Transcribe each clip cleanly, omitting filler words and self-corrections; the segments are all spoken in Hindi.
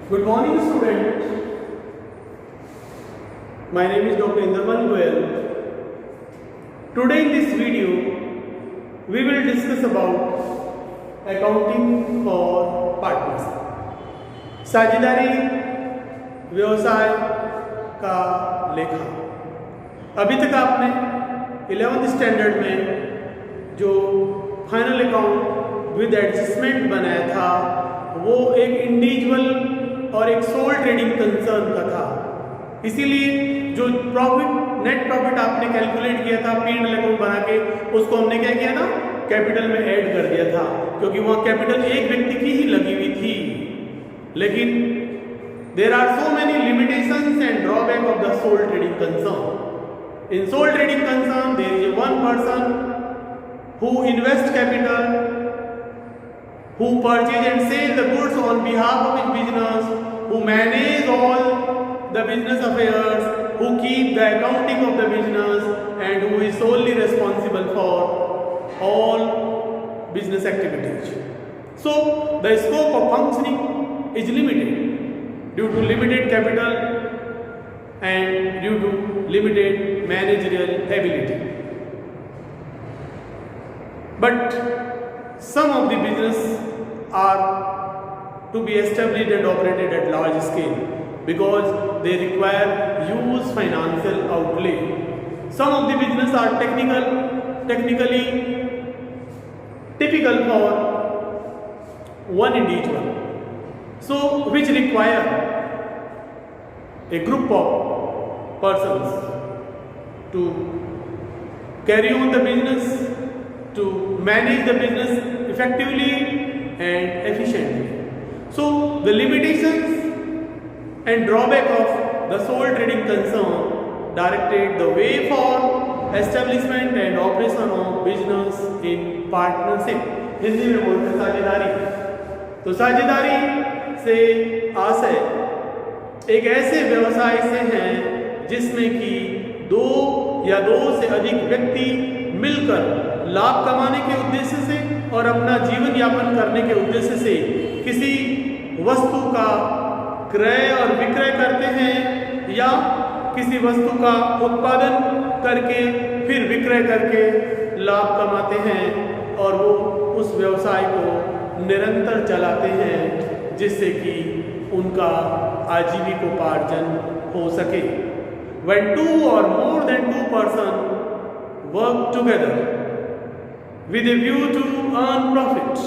Good morning, student. My name is Dr. Indramal Goyal. Today in this video, we will discuss about accounting for partners. साझेदारी व्यवसाय का लेखा। अभी तक आपने 11th स्टैंडर्ड में जो फाइनल अकाउंट विद एडजस्टमेंट बनाया था वो एक इंडिविजुअल और एक सोल ट्रेडिंग कंसर्न का था। इसीलिए जो नेट प्रॉफिट आपने कैलकुलेट किया था P&L अकाउंट बना के, उसको हमने क्या किया था, कैपिटल में ऐड कर दिया था, क्योंकि वहाँ कैपिटल एक व्यक्ति की ही लगी हुई थी। लेकिन there are so many limitations and drawback of the sole trading concern. In sole trading concern there is one person who invest capital, who purchase and sell the goods on behalf of his business, who manage all the business affairs, who keep the accounting of the business, and who is solely responsible for all business activities. So the scope of functioning is limited due to limited capital and due to limited managerial ability. But some of the business are to be established and operated at large scale because they require huge financial outlay. Some of the business are technically typical for one individual, so which require a group of persons to carry on the business, to manage the business effectively and efficiently. So the limitations and drawback of the sole trading concern directed the way for establishment and operation of business in partnership. Hindi में बोलते हैं साझेदारी। तो साझेदारी से आशय एक ऐसे व्यवसाय से है जिसमें कि दो या दो से अधिक व्यक्ति मिलकर लाभ कमाने के उद्देश्य से और अपना जीवन यापन करने के उद्देश्य से किसी वस्तु का क्रय और विक्रय करते हैं या किसी वस्तु का उत्पादन करके फिर विक्रय करके लाभ कमाते हैं और वो उस व्यवसाय को निरंतर चलाते हैं जिससे कि उनका आजीविकोपार्जन हो सके। When two or more than two persons work together with a view to earn profit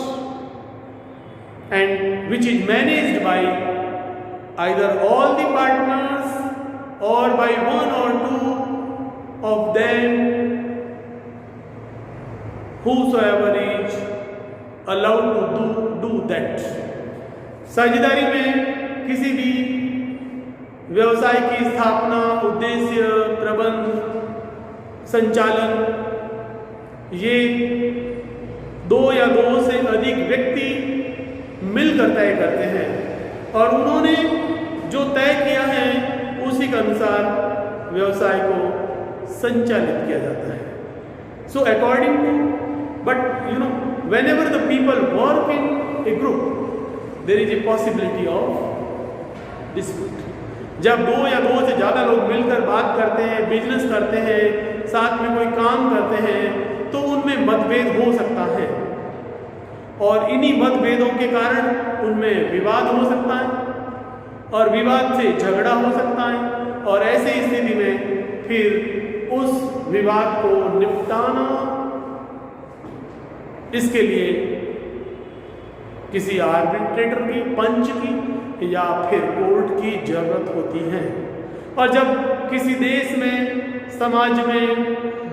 and which is managed by either all the partners or by one or two of them, whosoever is allowed to do that. साझेदारी में किसी भी व्यवसाय की स्थापना, उद्देश्य, प्रबंध, संचालन ये दो या दो से अधिक व्यक्ति मिलकर तय करते हैं और उन्होंने जो तय किया है उसी के अनुसार व्यवसाय को संचालित किया जाता है। So according to but whenever the people work in a group there is a possibility of dispute. जब दो या दो से ज़्यादा लोग मिलकर बात करते हैं, बिजनेस करते हैं, साथ में कोई काम करते हैं तो उनमें मतभेद हो सकता है और इन्हीं मतभेदों के कारण उनमें विवाद हो सकता है और विवाद से झगड़ा हो सकता है और ऐसी स्थिति में फिर उस विवाद को निपटाना इसके लिए किसी आर्बिट्रेटर की, पंच की या फिर कोर्ट की जरूरत होती है। और जब किसी देश में, समाज में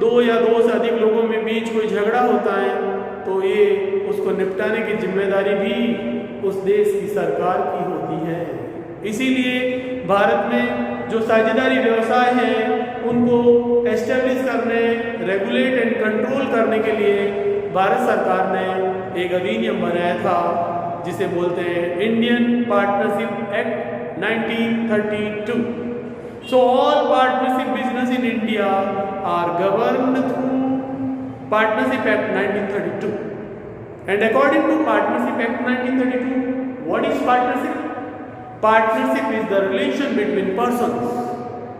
दो या दो से अधिक लोगों में बीच कोई झगड़ा होता है तो ये उसको निपटाने की जिम्मेदारी भी उस देश की सरकार की होती है। इसीलिए भारत में जो साझेदारी व्यवसाय हैं उनको एस्टेब्लिश करने, रेगुलेट एंड कंट्रोल करने के लिए भारत सरकार ने एक अधिनियम बनाया था जिसे बोलते हैं Indian partnership act 1932। So all partnership business in India are governed through Partnership Act 1932. And according to Partnership Act 1932, what is partnership? Partnership is the relation between persons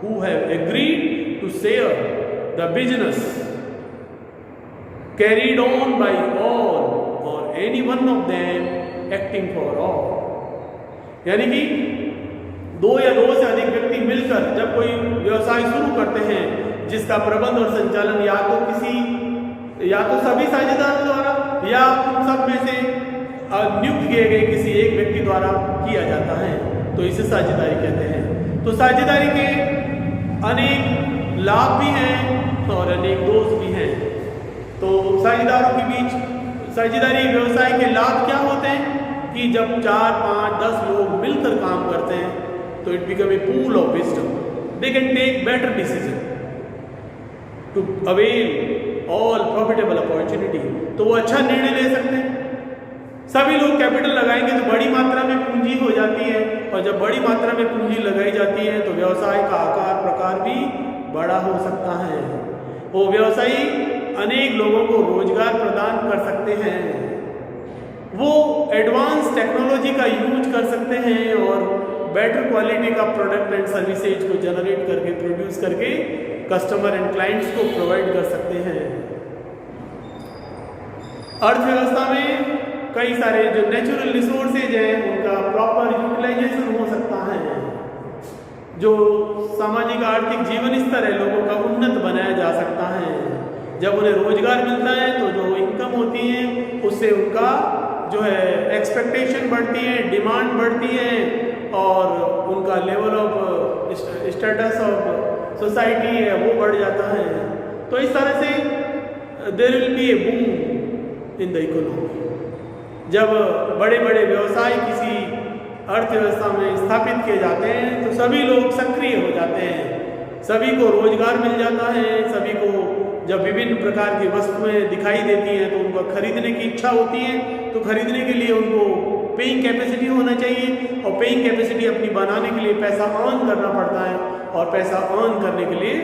who have agreed to share the business carried on by all or any one of them acting for all. यानी कि दो या दो से अधिक व्यक्ति मिलकर जब कोई व्यवसाय शुरू करते हैं जिसका प्रबंध और संचालन या तो सभी साझेदारों द्वारा या उन सब में से नियुक्त किए गए किसी एक व्यक्ति द्वारा किया जाता है, तो इसे साझेदारी कहते हैं। तो साझेदारी के अनेक लाभ भी हैं और अनेक दोष भी हैं। तो साझेदारों के बीच साझेदारी व्यवसाय के लाभ क्या होते हैं कि जब 4, 5, 10 लोग मिलकर काम करते हैं तो it become a pool of wisdom, they can take better decision to avail all profitable opportunity. तो वो अच्छा निर्णय ले सकते हैं। सभी लोग कैपिटल लगाएंगे तो बड़ी मात्रा में पूंजी हो जाती है, और जब बड़ी मात्रा में पूंजी लगाई जाती है तो व्यवसाय का आकार प्रकार भी बड़ा हो सकता है। वो व्यवसायी अनेक लोगों को रोजगार प्रदान कर सकते हैं, वो एडवांस टेक्नोलॉजी का यूज कर सकते हैं और बेटर क्वालिटी का प्रोडक्ट एंड सर्विसेज को जनरेट करके प्रोड्यूस करके कस्टमर एंड क्लाइंट्स को प्रोवाइड कर सकते हैं। अर्थव्यवस्था में कई सारे जो नेचुरल रिसोर्सेज हैं उनका प्रॉपर यूटिलाइजेशन हो सकता है, जो सामाजिक आर्थिक जीवन स्तर है लोगों का उन्नत बनाया जा सकता है। जब उन्हें रोजगार मिलता है तो जो इनकम होती है उससे उनका जो है एक्सपेक्टेशन बढ़ती है, डिमांड बढ़ती है और उनका level of status of society है वो बढ़ जाता है। तो इस तरह से there will be a boom in the economy. जब बड़े बड़े व्यवसाय किसी अर्थव्यवस्था में स्थापित किए जाते हैं तो सभी लोग सक्रिय हो जाते हैं, सभी को रोजगार मिल जाता है, सभी को जब विभिन्न प्रकार की वस्तुएं दिखाई देती हैं तो उनको खरीदने की इच्छा होती है, तो खरीदने के लिए उनको पेइंग कैपेसिटी होना चाहिए और पेइंग कैपेसिटी अपनी बनाने के लिए पैसा अर्न करना पड़ता है, और पैसा अर्न करने के लिए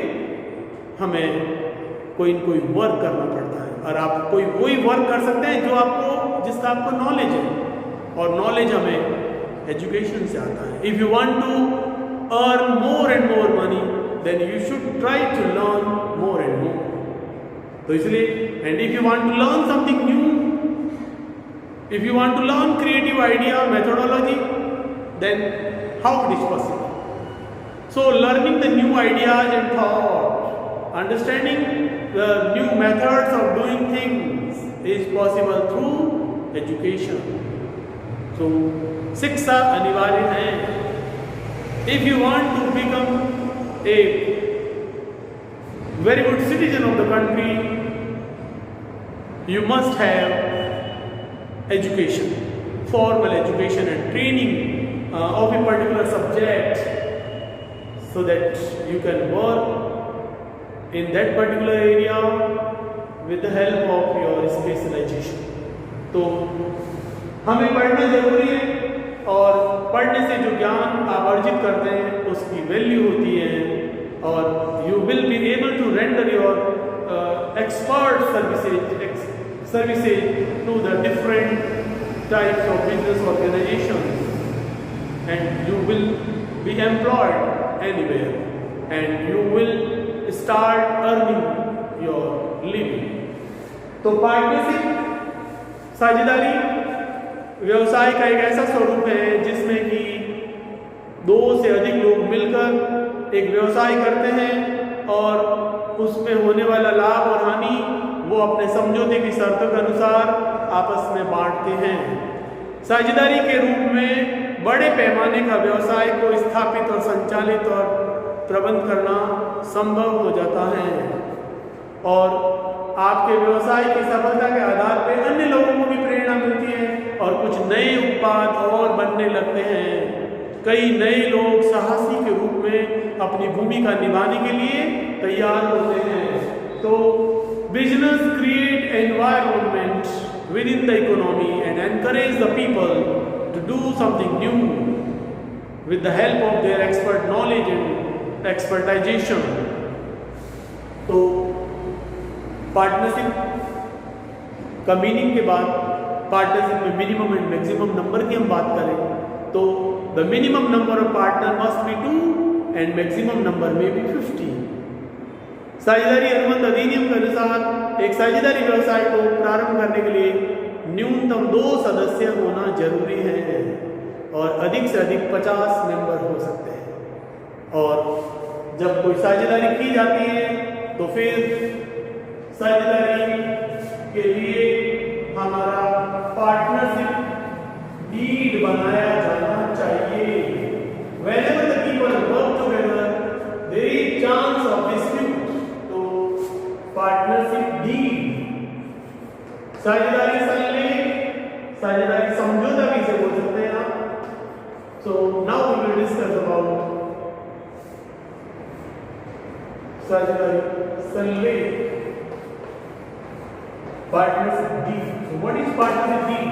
हमें कोई न कोई वर्क करना पड़ता है। और आप कोई वही वर्क कर सकते हैं जो जिसका आपको नॉलेज है, और नॉलेज हमें एजुकेशन से आता है। If you want to earn more and more money then you should try to learn more and more. तो इसलिए and if you want to learn something new, if you want to learn creative idea methodology, then how it is possible? So learning the new ideas and thought, understanding the new methods of doing things is possible through education. So शिक्षा अनिवार्य है। If you want to become a very good citizen of the country, you must have education, formal education and training of a particular subject, so that you can work in that particular area with the help of your specialization. तो हमें पढ़ना जरूरी है, और पढ़ने से जो ज्ञान आप अर्जित करते हैं उसकी वैल्यू होती है, और you will be able to render your expert services to the different types of business organisations, and you will be employed anywhere and you will start earning your living. तो पार्टनरशिप साझेदारी व्यवसाय का एक ऐसा स्वरूप है जिसमें कि 2 से अधिक लोग मिलकर एक व्यवसाय करते हैं और उसमें होने वाला लाभ और हानि वो अपने समझौते की शर्तों के अनुसार आपस में बांटते हैं। साझेदारी के रूप में बड़े पैमाने का व्यवसाय को स्थापित और संचालित और प्रबंध करना संभव हो जाता है, और आपके व्यवसाय की सफलता के आधार पर अन्य लोगों को भी प्रेरणा मिलती है और कुछ नए उत्पाद और बनने लगते हैं। कई नए लोग साहसी के रूप में अपनी भूमिका निभाने के लिए तैयार होते हैं। तो business create environment within the economy and encourage the people to do something new with the help of their expert knowledge and expertization. तो पार्टनरशिप का मीनिंग के बाद पार्टनरशिप में मिनिमम एंड मैक्सिमम नंबर की हम बात करें तो the minimum number of partner must be 2 and maximum number may be 50. साझेदारी अनुबंध अधिनियम के अनुसार एक साझेदारी व्यवसाय को प्रारंभ करने के लिए न्यूनतम 2 सदस्य होना जरूरी है और अधिक से अधिक 50 मेंबर हो सकते हैं। और जब कोई साझेदारी की जाती है तो फिर साझेदारी के लिए हमारा पार्टनरशिप डीड बनाया जाना चाहिए। Whenever the people work together, there is chance of dispute. तो पार्टनरशिप डीड, साझेदारी संलेख, साझेदारी समझौता भी इसे बोल सकते हैं आप। So now we will discuss about साझेदारी संलेख, partnership deed. So what is partnership deed?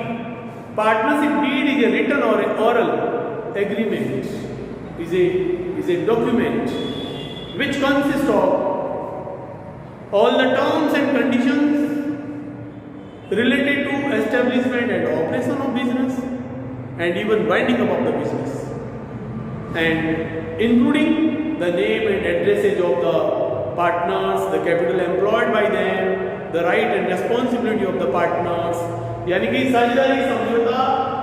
Partnership deed is a written or an oral agreement, is a document which consists of all the terms and conditions related to establishment and operation of business and even winding up of the business, and including the name and addresses of the partners, the capital employed by them, the right and responsibility of the partners। यानी कि साझेदारी समझौता,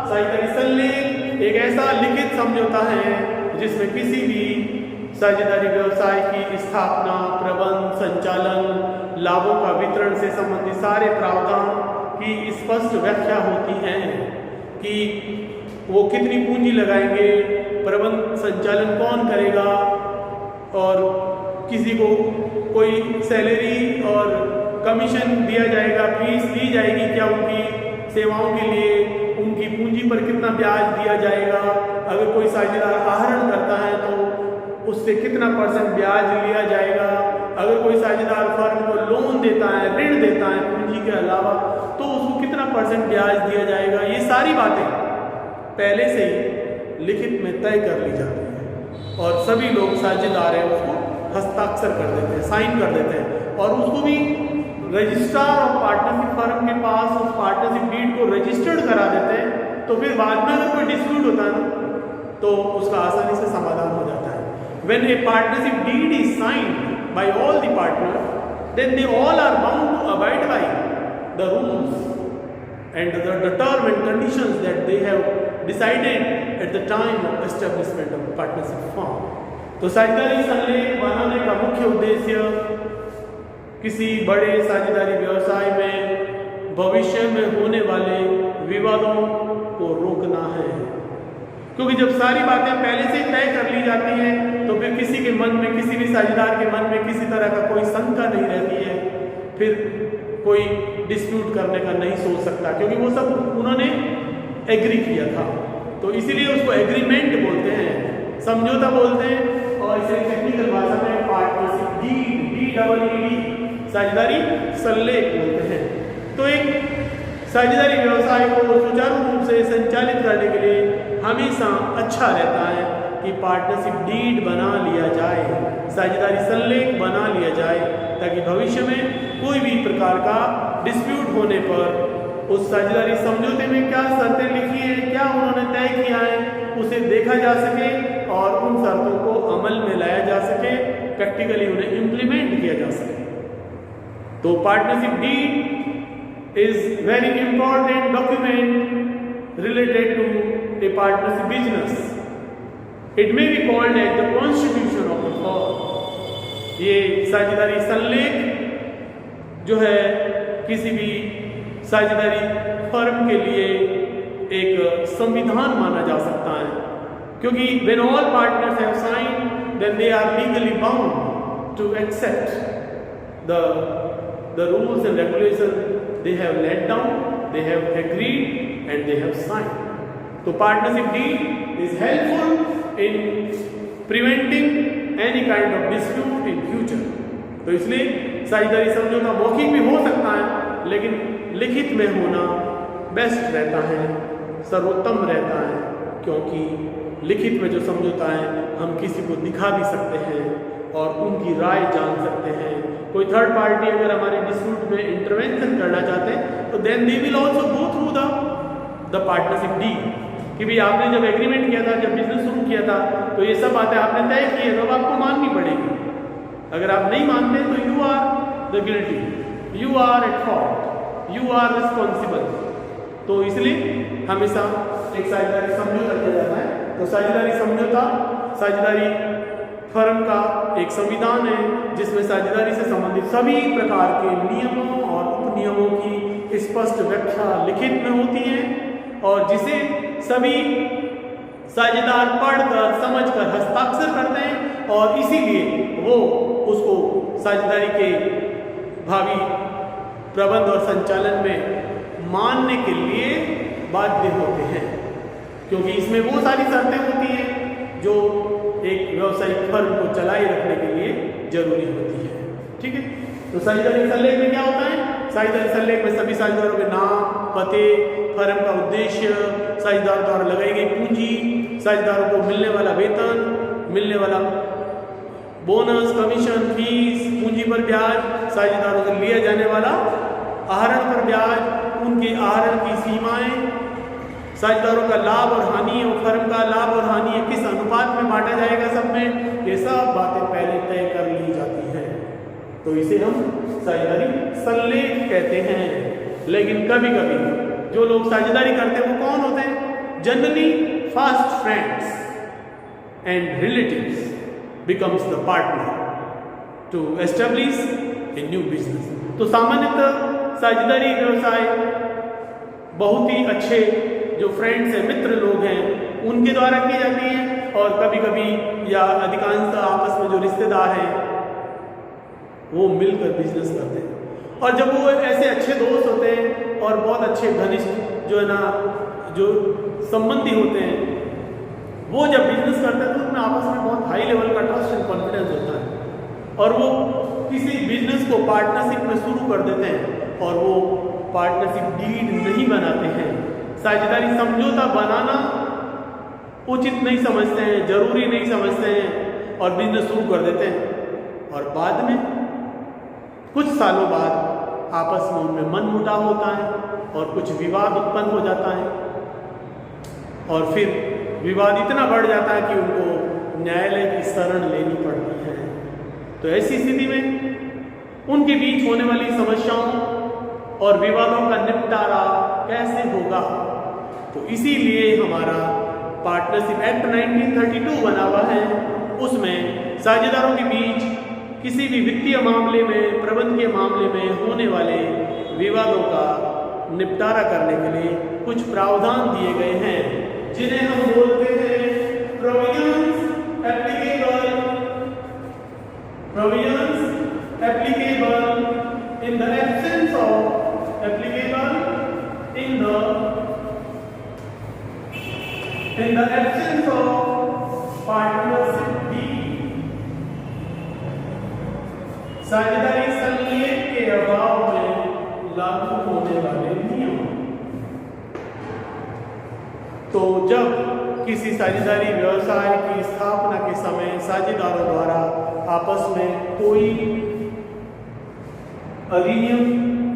साझेदारी संलेख एक ऐसा लिखित समझौता है जिसमें किसी भी साझेदारी व्यवसाय की स्थापना, प्रबंध, संचालन, लाभों का वितरण से संबंधित सारे प्रावधान की स्पष्ट व्याख्या होती है कि वो कितनी पूंजी लगाएंगे, प्रबंध संचालन कौन करेगा और किसी को कोई सैलरी और कमीशन दिया जाएगा, फीस दी जाएगी क्या उनकी सेवाओं के लिए, उनकी पूंजी पर कितना ब्याज दिया जाएगा, अगर कोई साझेदार आहरण करता है तो उससे कितना % ब्याज लिया जाएगा, अगर कोई साझेदार फर्म को लोन देता है, ऋण देता है पूंजी के अलावा, तो उसको कितना % ब्याज दिया जाएगा। ये सारी बातें पहले से ही लिखित में तय कर ली जाती है और सभी लोग साझेदार हैं उसको हस्ताक्षर कर देते हैं, साइन कर देते हैं और उसको भी रजिस्ट्रार ऑफ पार्टनरशिप फर्म के पास उस पार्टनरशिप डीड को रजिस्टर्ड करा देते हैं। तो फिर बाद में अगर कोई डिस्प्यूट होता है ना तो उसका आसानी से समाधान हो जाता है। When a partnership deed is signed by all the partners, then they all are bound to abide by the rules and the term and conditions that they have decided at the time of establishment of partnership firm। तो साझेदारी संलेख बनाने का मुख्य उद्देश्य किसी बड़े साझेदारी व्यवसाय में भविष्य में होने वाले विवादों को रोकना है, क्योंकि जब सारी बातें पहले से तय कर ली जाती हैं तो फिर किसी के मन में, किसी भी साझेदार के मन में किसी तरह का कोई शंका नहीं रहती है, फिर कोई डिस्प्यूट करने का नहीं सोच सकता, क्योंकि वो सब उन्होंने एग्री किया था। तो इसीलिए उसको एग्रीमेंट बोलते हैं, समझौता बोलते हैं और इसे टेक्निकल भाषा में पार्टनरशिप डीड, DEED साझेदारी संलेख बोलते हैं। तो एक साझेदारी व्यवसाय को सुचारू रूप से संचालित करने के लिए हमेशा अच्छा रहता है कि पार्टनरशिप डीड बना लिया जाए, साझेदारी संलेख बना लिया जाए, ताकि भविष्य में कोई भी प्रकार का डिस्प्यूट होने पर उस साझेदारी समझौते में क्या शर्तें लिखी हैं, क्या उन्होंने तय किया है, उसे देखा जा सके और उन शर्तों को अमल में लाया जा सके, प्रैक्टिकली उन्हें इम्प्लीमेंट किया जा सके। तो partnership deed is very important document related to a partnership business. It may be called as the constitution of the firm. ये साझेदारी संलेख जो है किसी भी साझेदारी फर्म के लिए एक संविधान माना जा सकता है, क्योंकि when all partners have signed, then they are legally bound to accept the rules and regulations they have laid down, they have agreed and they have signed. तो partnership deed is helpful in preventing any kind of dispute in future। तो इसलिए साझेदारी समझौता मौखिक भी हो सकता है, लेकिन लिखित में होना बेस्ट रहता है, सर्वोत्तम रहता है, क्योंकि लिखित में जो समझौता है हम किसी को दिखा भी सकते हैं और उनकी राय जान सकते हैं। कोई थर्ड पार्टी अगर हमारे डिस्प्यूट में इंटरवेंशन करना चाहते हैं तो then they will also go through the partnership deed कि भाई आपने जब एग्रीमेंट किया था, जब बिजनेस किया था। तो ये सब बातें आपने तय की है तो अब आपको माननी पड़ेगी। अगर आप नहीं मानते तो you are the guilty, you are at fault, you are responsible. तो इसलिए हमेशा एक साझेदारी समझौता किया जाता है। तो साझेदारी समझौता साझेदारी फर्म का एक संविधान है जिसमें साझेदारी से संबंधित सभी प्रकार के नियमों और उपनियमों की स्पष्ट व्याख्या लिखित में होती है और जिसे सभी साझेदार पढ़कर समझकर हस्ताक्षर करते हैं और इसीलिए वो उसको साझेदारी के भावी प्रबंध और संचालन में मानने के लिए बाध्य होते हैं, क्योंकि इसमें वो सारी शर्तें होती हैं जो एक व्यावसायिक फर्म को चलाए रखने के लिए जरूरी होती है। ठीक है, तो साझेदारी संलेख में क्या होता है? साझेदारी संलेख में सभी साझेदारों के नाम, पते, फर्म का उद्देश्य, साझेदार द्वारा लगाई गई पूंजी, साझेदारों को मिलने वाला वेतन, मिलने वाला बोनस, कमीशन, फीस, पूंजी पर ब्याज, साझेदारों से लिया जाने वाला आहरण पर ब्याज, उनके आहरण की सीमाएं, साझेदारों का लाभ और हानि और फर्म का लाभ और हानि किस अनुपात में बांटा जाएगा, सब में ये सब बातें पहले तय कर ली जाती हैं। तो इसे हम साझेदारी संलेख कहते हैं। लेकिन कभी कभी जो लोग साझेदारी करते हैं वो कौन होते हैं? Generally fast friends and relatives becomes the partner to establish a new business। तो सामान्यतः साझेदारी व्यवसाय बहुत ही अच्छे जो फ्रेंड्स हैं, मित्र लोग हैं, उनके द्वारा की जाती है और कभी कभी या अधिकांशतः आपस में जो रिश्तेदार हैं वो मिलकर बिजनेस करते हैं। और जब वो ऐसे अच्छे दोस्त होते हैं और बहुत अच्छे घनिष्ठ जो है ना जो संबंधी होते हैं वो जब बिजनेस करते हैं तो उनमें आपस में बहुत हाई लेवल का ट्रस्ट एंड कॉन्फिडेंस होता है और वो किसी बिजनेस को पार्टनरशिप में शुरू कर देते हैं और वो पार्टनरशिप डीड नहीं बनाते हैं। साझेदारी समझौता बनाना उचित नहीं समझते हैं, जरूरी नहीं समझते हैं और बिजनेस शुरू कर देते हैं और बाद में कुछ सालों बाद आपस में उनमें मनमुटाव होता है और कुछ विवाद उत्पन्न हो जाता है और फिर विवाद इतना बढ़ जाता है कि उनको न्यायालय की शरण लेनी पड़ती है। तो ऐसी स्थिति में उनके बीच होने वाली समस्याओं और विवादों का निपटारा कैसे होगा? तो इसीलिए हमारा पार्टनरशिप एक्ट 1932 बना हुआ है। उसमें साझेदारों के बीच किसी भी वित्तीय मामले में, प्रबंधकीय मामले में होने वाले विवादों का निपटारा करने के लिए कुछ प्रावधान दिए गए हैं जिन्हें हम बोलते हैं provisions applicable in the absence of partnership deed. साझेदारी संलेख के अभाव में लागू होने वाले नियम। तो जब किसी साझेदारी व्यवसाय की स्थापना के समय साझेदारों द्वारा आपस में कोई अधिनियम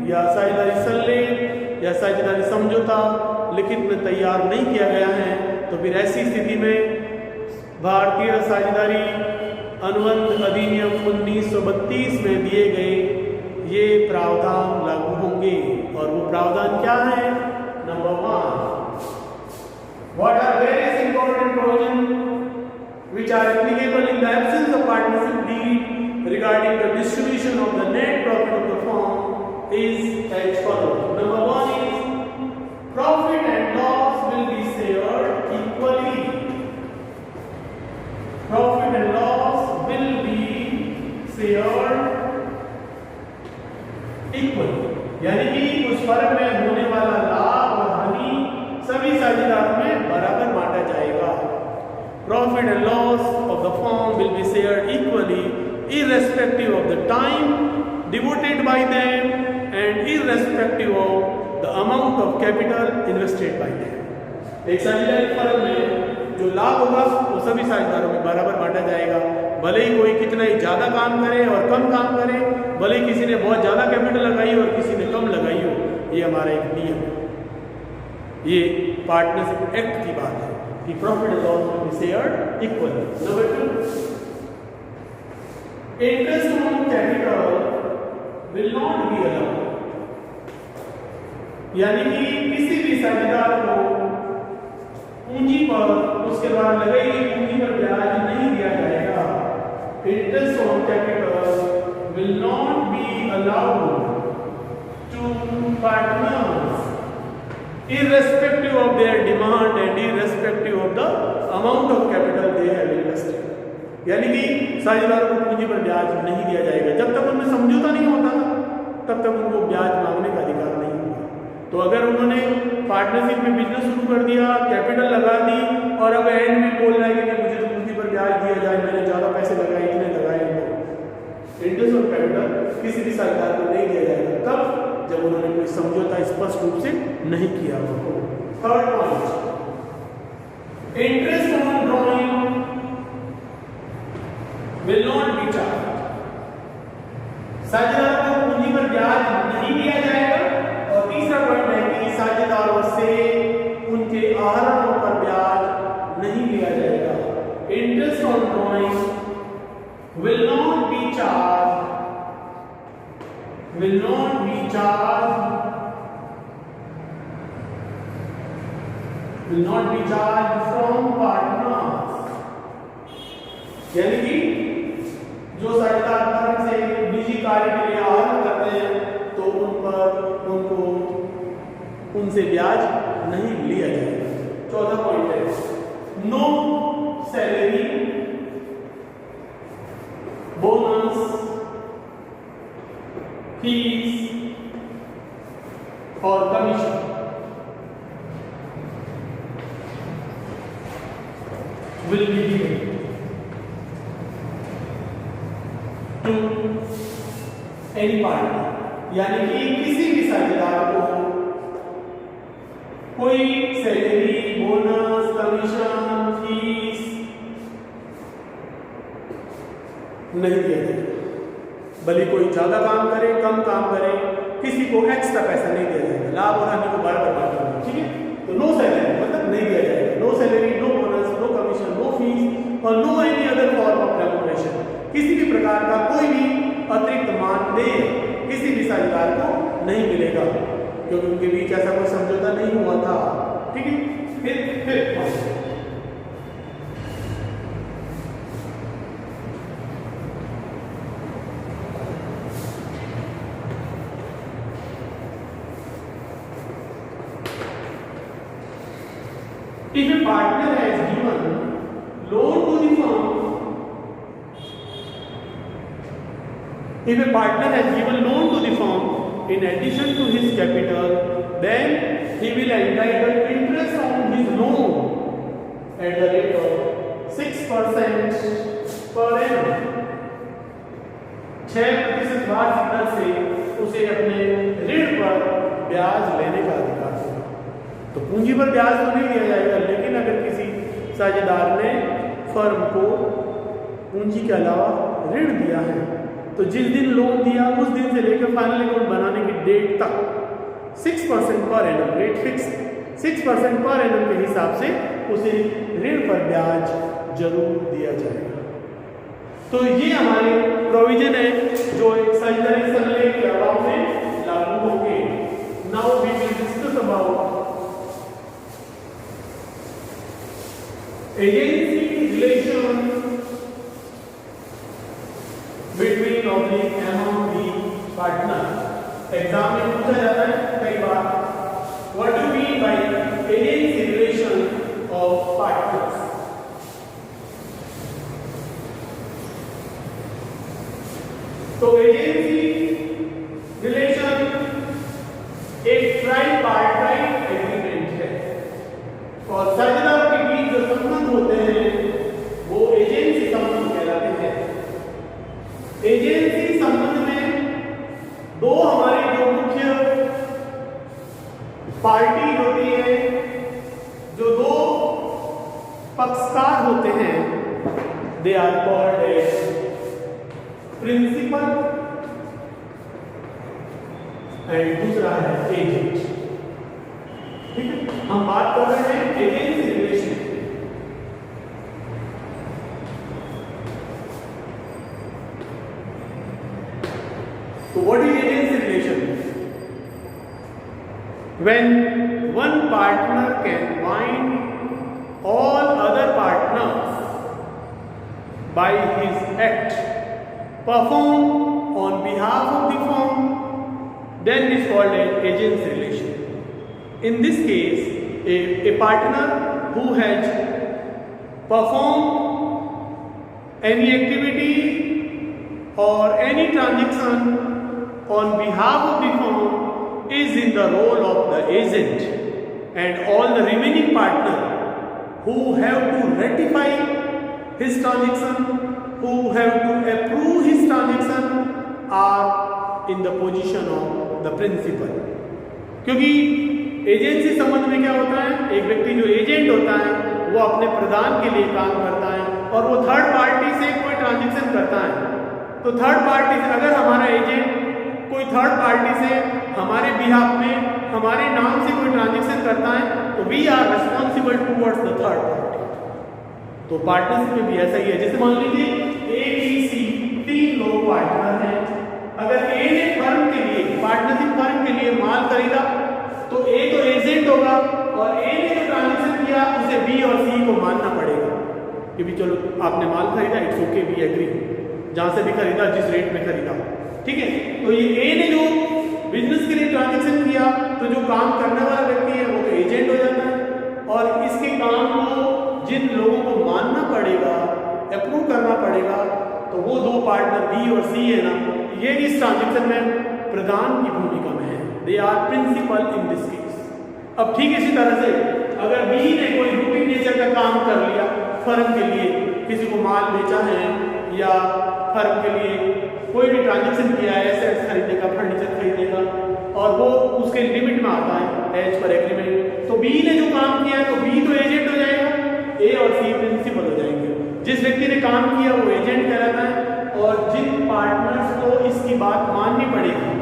या साझेदारी संलेख या साझेदारी समझौता लिखित में तैयार नहीं किया गया है तो फिर ऐसी स्थिति में भारतीय साझेदारी अनुबंध अधिनियम 1932 में दिए गए ये प्रावधान लागू होंगे। और वो प्रावधान क्या है? Number 1, what are various important provisions which are applicable in the absence of partnership deed regarding the distribution of the net profit of the firm is as follows. Number 1 is profit and loss will be shared equally. Profit and loss will be shared equally, यानी कि उस फर्म में होने वाला लाभ और हानि सभी साझेदारों में बराबर बांटा जाएगा। Profit and loss of the firm will be shared equally, irrespective of the time devoted by them and irrespective of the amount of capital invested by them। एक साझेदारी फर्म में जो लाभ होगा वो सभी साझेदारों में बराबर बांटा जाएगा, भले ही कोई कितना ही ज़्यादा काम करे और कम काम करे, भले ही किसी ने बहुत ज़्यादा कैपिटल लगाई और किसी ने कम लगाई हो। ये हमारा एक नियम है, ये पार्टनरशिप एक्ट की बात है। The profit and loss will be shared equally. Number 2, interest on capital will not be allowed. यानी कि किसी भी साझेदार को पूंजी पर उसके बाद लगाई गई पूंजी पर ब्याज नहीं दिया जाएगा. Interest on capital will not be allowed to partners irrespective of their demand and irrespective of the amount of capital they have invested. यानी कि साझेदारों को पूंजी पर ब्याज नहीं दिया जाएगा. जब तक उनमें समझौता नहीं होता तब तक उनको ब्याज मांगने का अधिकार नहीं होगा. तो अगर उन्होंने पार्टनरशिप में बिजनेस शुरू कर दिया, कैपिटल लगा दी और अब एंड में बोल रहा है कि मुझे तो पूंजी पर ब्याज दिया जाए, मैंने ज़्यादा पैसे लगाए, इतने लगाए, तो इंटरेस्ट ऑन कैपिटल किसी भी सरकार को नहीं दिया जाएगा. तब जब उन्होंने कोई समझौता स्पष्ट रूप से नहीं किया हो. Third point, interest on drawing will not be charged. साझेदारों को पूंजी पर ब्याज नहीं दिया जाएगा. और तीसरा पॉइंट है कि साझेदारों से उनके आहरणों पर ब्याज नहीं लिया जाएगा. Interest on drawing will not be charged, will not be charged, will not be charged from partners. यानी कि जो साझेदार फर्म से निजी कार्य के लिए आहरण करते हैं तो उनको उनसे ब्याज नहीं लिया जाएगा. चौथा पॉइंट है, नो सैलरी, बोनस, फीस और commission will be given to any party. यानी कि किसी भी साझेदार को कोई सैलरी, बोनस, कमीशन, फीस नहीं दिया जाएगा. भले कोई ज्यादा काम करे, कम काम करे, किसी को एक्स्ट्रा पैसा नहीं दिया जाएगा. लाभ और हानि को बराबर बांटना. ठीक है. तो नो सैलरी मतलब नहीं दिया जाएगा. No salary, no bonus, no commission, no fees और no any other form of remuneration. किसी भी प्रकार का कोई भी अतिरिक्त मानदेय किसी भी साझेदार को नहीं मिलेगा क्योंकि उनके बीच ऐसा कोई समझौता नहीं हुआ था. ठीक है. फिर if a partner has given loan to the firm, if a partner has given loan to the firm in addition to his capital, then he will entitle interest on his loan at the rate of 6% per annum. 6% वार्षिक दर से उसे अपने ऋण पर ब्याज लेने का अधिकार होगा. तो पूंजी पर ब्याज तो नहीं दिया जाएगा, लेकिन अगर किसी साझेदार ने फर्म को पूंजी के अलावा ऋण दिया है तो जिस दिन लोन दिया उस दिन से लेकर फाइनल अकाउंट बनाने की डेट तक 6% per annum, rate fix 6% per annum के हिसाब से उसे ऋण पर ब्याज जरूर दिया जाएगा. तो ये हमारे प्रोविजन है जो एक साझेदारी सरले के अभाव में लागू होंगे. Now we will discuss about agency relation between oblique among the partner. एग्जाम में पूछा जाता है कई बार, what do you mean by agency relation of partners? तो एजेंसी रिलेशन एक ट्राइपार्टाइट एग्रीमेंट है और साझेदारों के बीच जो संबंध होते हैं वो एजेंसी संबंध कहलाते हैं. एजेंसी संबंध में दो हमारी जो मुख्य पार्टी होती है, जो दो पक्षकार होते हैं, they are called as principal and दूसरा है एजेंट. ठीक है. हम बात कर रहे हैं एजेंसी रिलेशन. तो what is agency relation? When one partner can bind all other partners by his act performed on behalf of the firm, then it is called an agency relation. In this case, a partner who has performed any activity or any transaction on behalf of the firm is in the role of the agent, and all the remaining partners who have to ratify his transaction, who have to approve his transaction, are in the position of the principal. क्योंकि एजेंसी संबंध में क्या होता है, एक व्यक्ति जो एजेंट होता है वो अपने प्रदान के लिए काम करता है और वो थर्ड पार्टी से कोई ट्रांजेक्शन करता है। तो थर्ड पार्टी से अगर हमारा एजेंट कोई थर्ड पार्टी से हमारे बिहाफ में हमारे नाम से कोई ट्रांजेक्शन करता है तो we are responsible towards the third party. तो पार्टनरशिप में भी ऐसा ही है। जैसे मान लीजिए ए बी सी 3 लोग पार्टनर हैं। अगर ए ने फर्म के लिए पार्टनरशिप फर्म के लिए माल खरीदा तो ए तो एजेंट होगा और ए ने जो ट्रांजेक्शन किया उसे बी और सी को मानना पड़ेगा कि भी चलो आपने माल खरीदा, इट्स ओके, वी एग्री, जहां से भी खरीदा जिस रेट में खरीदा, ठीक है। तो ये ए ने जो बिजनेस के लिए ट्रांजेक्शन किया तो जो काम करने वाला व्यक्ति है वो तो एजेंट हो जाता है और इसके काम को जिन लोगों को मानना पड़ेगा, अप्रूव करना पड़ेगा, तो वो 2 पार्टनर बी और सी है ना, ये इस ट्रांजेक्शन में प्रधान की भूमिका में है। They are principal in this case. अब ठीक इसी तरह से अगर बी ने कोई रूटीन नेचर का काम कर लिया फर्म के लिए, किसी को माल बेचा है या फर्म के लिए कोई भी ट्रांजेक्शन किया है, एसेट्स खरीदने का, फर्नीचर खरीदने का, और वो उसके लिमिट में आता है एज पर एग्रीमेंट, तो बी ने जो काम किया है तो बी तो एजेंट हो जाएगा, ए और सी प्रिंसिपल हो जाएंगे। जिस व्यक्ति ने काम किया वो एजेंट कहलाता है और जिन पार्टनर्स को इसकी बात माननी पड़ेगी,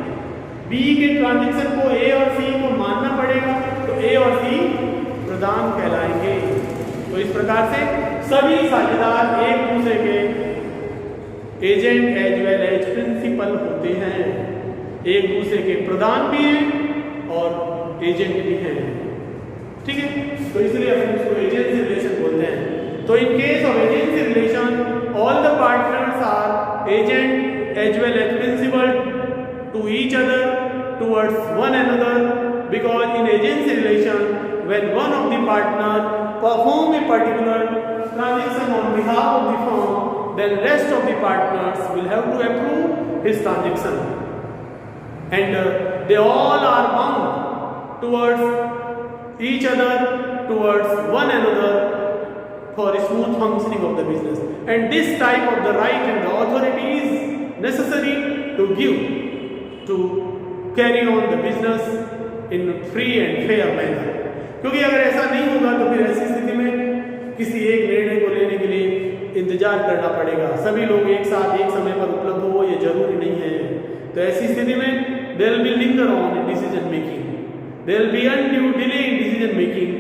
बी के ट्रांजेक्शन को ए और सी को मानना पड़ेगा, तो ए और सी प्रधान कहलाएंगे। तो इस प्रकार से सभी साझेदार एक दूसरे के agent as well as principal होते हैं, एक दूसरे के प्रधान भी हैं और एजेंट भी हैं, ठीक है। तो इसलिए हम इसको एजेंसी रिलेशन बोलते हैं। तो in case of agency relation all the partners are agent as well as principal to each other towards one another, because in agency relation when one of the partner perform a particular transaction on behalf of the firm, then rest of the partners will have to approve his transaction, and they all are bound towards each other, towards one another for smooth functioning of the business. And this type of the right and the authority is necessary to give to carry on the business in free and fair manner. क्योंकि अगर ऐसा नहीं होगा तो फिर ऐसी स्थिति में किसी एक निर्णय को लेने के लिए इंतजार करना पड़ेगा, सभी लोग एक साथ एक समय पर उपलब्ध हो ये जरूरी नहीं है। तो ऐसी स्थिति में there will be linger on in decision making, there will be undue delay in decision making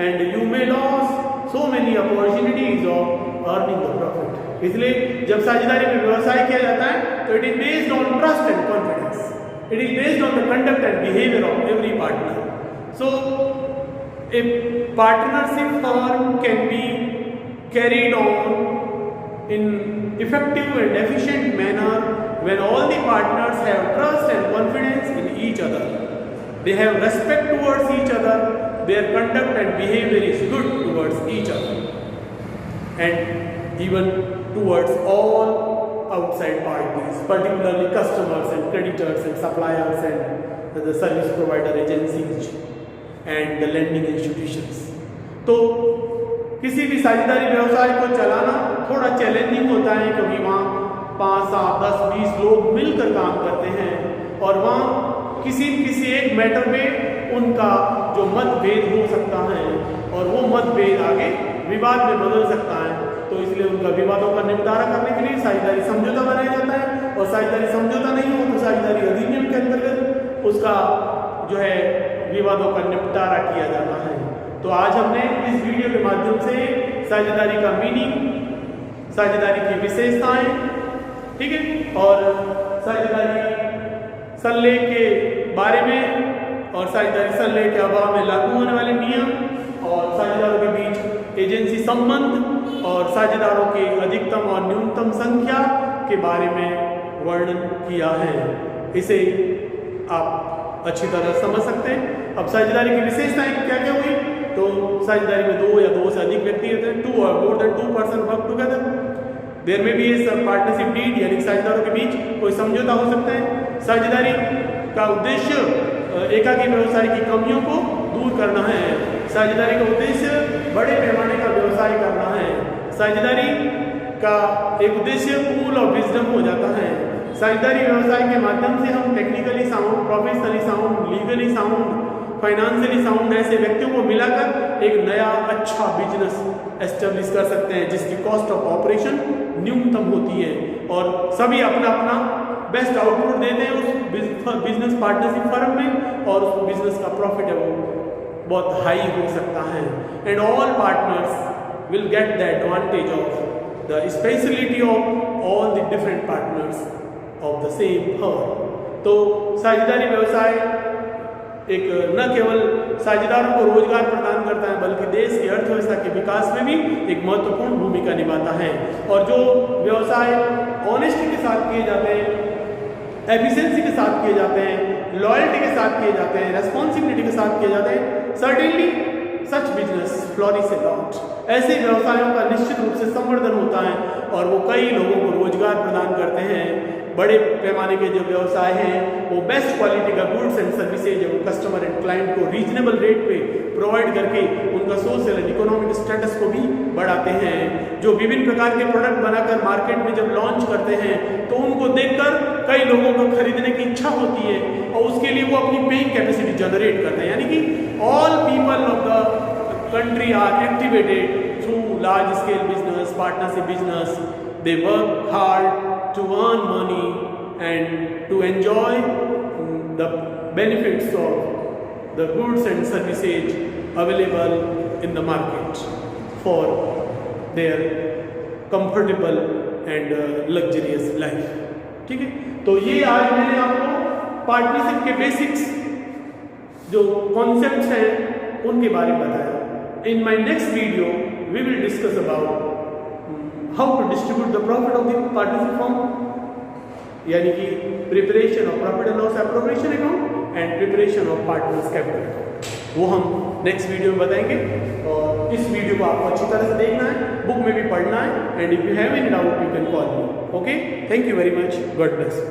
and you may loss so many opportunities of earning the profit. इसलिए जब साझेदारी में व्यवसाय किया जाता है तो it is based on trust and confidence, it is based on the conduct and behaviour of every partner. So a partnership firm can be carried on in effective and efficient manner when all the partners have trust and confidence in each other. They have respect towards each other, their conduct and behavior is good towards each other, and even towards all outside parties, particularly customers and creditors and suppliers and the service provider agencies and the lending institutions. तो किसी भी साझेदारी व्यवसाय को चलाना थोड़ा चैलेंजिंग होता है क्योंकि वहाँ 5, 7, 10, 20 लोग मिलकर काम करते हैं और वहाँ किसी एक मैटर पे उनका जो मतभेद हो सकता है और वो मतभेद आगे विवाद में बदल सकता है। तो इसलिए उनका विवादों का निपटारा करने के लिए साझेदारी समझौता बनाया जाता है, और साझेदारी समझौता नहीं हो तो साझेदारी अधिनियम के अंतर्गत उसका जो है विवादों का निपटारा किया जाता है। तो आज हमने इस वीडियो के माध्यम से साझेदारी का मीनिंग, साझेदारी की विशेषताएं, ठीक है, और साझेदारी सल्ले के बारे में और साझेदारी सल्ले के अभाव में लागू होने वाले नियम और साझेदारों के बीच एजेंसी संबंध और साझेदारों की अधिकतम और न्यूनतम संख्या के बारे में वर्णन किया है। इसे आप अच्छी तरह समझ सकते हैं। अब साझेदारी की विशेषताएं क्या क्या हुई, तो साझेदारी में 2 या 2 से अधिक व्यक्ति होते हैं, 2 or more than 2 person work together. There में भी ये सब पार्टनरशिप डीड यानी साझेदारों के बीच कोई समझौता हो सकता है। साझेदारी का उद्देश्य एकाकी व्यवसाय की कमियों को दूर करना है। साझेदारी का उद्देश्य बड़े पैमाने का व्यवसाय करना है। साझेदारी का एक उद्देश्य पूल ऑफ विजडम हो जाता है। साझेदारी व्यवसाय के माध्यम से हम technically sound, professionally sound, legally sound, financially sound ऐसे व्यक्तियों को मिलाकर एक नया अच्छा बिजनेस एस्टेब्लिश कर सकते हैं जिसकी कॉस्ट ऑफ ऑपरेशन न्यूनतम होती है और सभी अपना अपना बेस्ट आउटपुट देते हैं उस बिजनेस पार्टनरशिप फर्म में और उस बिजनेस का प्रॉफिट है वो बहुत हाई हो सकता है। And all partners will get the advantage of the speciality of all the different partners of the same firm. तो साझेदारी व्यवसाय एक न केवल साझेदारों को रोजगार प्रदान करता है बल्कि देश की अर्थव्यवस्था के विकास में भी एक महत्वपूर्ण भूमिका निभाता है। और जो व्यवसाय ऑनेस्टी के साथ किए जाते हैं, एफिशिएंसी के साथ किए जाते हैं, लॉयल्टी के साथ किए जाते हैं, रेस्पॉन्सिबिलिटी के साथ किए जाते हैं, certainly such business flourish a lot. ऐसे व्यवसायों का निश्चित रूप से संवर्धन होता है और वो कई लोगों को रोजगार प्रदान करते हैं। बड़े पैमाने के जो व्यवसाय हैं वो बेस्ट क्वालिटी का गुड्स एंड सर्विसेज है वो कस्टमर एंड क्लाइंट को रीजनेबल रेट पे प्रोवाइड करके उनका सोशल एंड इकोनॉमिक स्टेटस को भी बढ़ाते हैं। जो विभिन्न प्रकार के प्रोडक्ट बनाकर मार्केट में जब लॉन्च करते हैं तो उनको देखकर कई लोगों को खरीदने की इच्छा होती है और उसके लिए वो अपनी पेइंग कैपेसिटी जनरेट करते हैं। यानी कि all people of the country are activated through large scale business, partnership business. They work hard to earn money and to enjoy the benefits of the goods and services available in the market for their comfortable and luxurious life. ठीक है, तो ये आज मैंने आपको पार्टनरशिप के बेसिक्स जो कॉन्सेप्ट्स हैं उनके बारे में बताया। In my next video we will discuss about how to distribute the profit of the partnership firm, यानी कि preparation of profit and loss appropriation account and preparation of partners capital account, वो हम नेक्स्ट वीडियो में बताएंगे। और इस वीडियो को आपको अच्छी तरह से देखना है, बुक में भी पढ़ना है, and if you have any doubt you can call me. Okay, thank you very much, God bless.